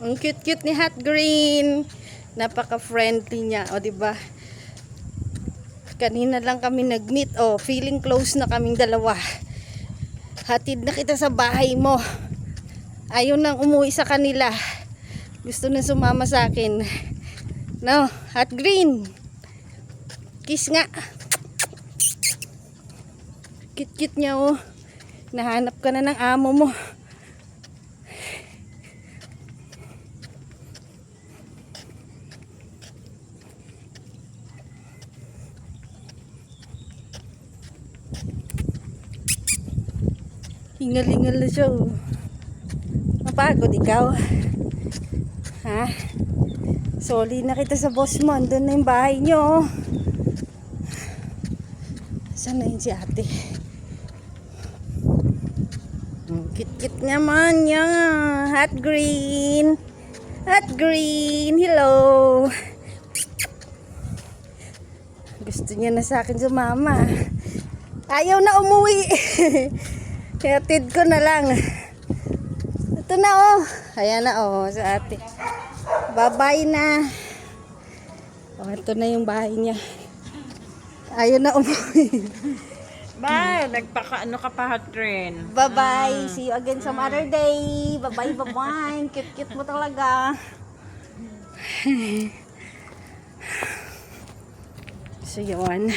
Ang cute-cute ni Hot Green. Napaka-friendly niya, o diba? Kanina lang kami nag-meet, feeling close na kaming dalawa. Hatid na kita sa bahay mo. Ayaw nang umuwi sa kanila. Gusto na sumama sa akin. No, Hot Green. Kiss nga. Cute-cute niya, oh. Nahanap ka na ng amo mo. Hingal-hingal na siya, oh. Mapagod ikaw. Ha? Soli na kita sa boss mo. Andun na yung bahay nyo. Saan na yun si ate? Kit-kit naman niya. Hot Green. Hot Green. Hello. Gusto niya na sa akin sumama. Ayaw na umuwi. Hatid ko na lang. Ito na, oh. Ayan na, oh, sa ate. Bye-bye na. Oh, ito na yung bahay niya. Ayaw na umuwi. Bye! Nagpaka-ano ka pa, Hot Green. Bye-bye. See you again some other day. Bye-bye, bye-bye. Cute-cute mo talaga. So, yun.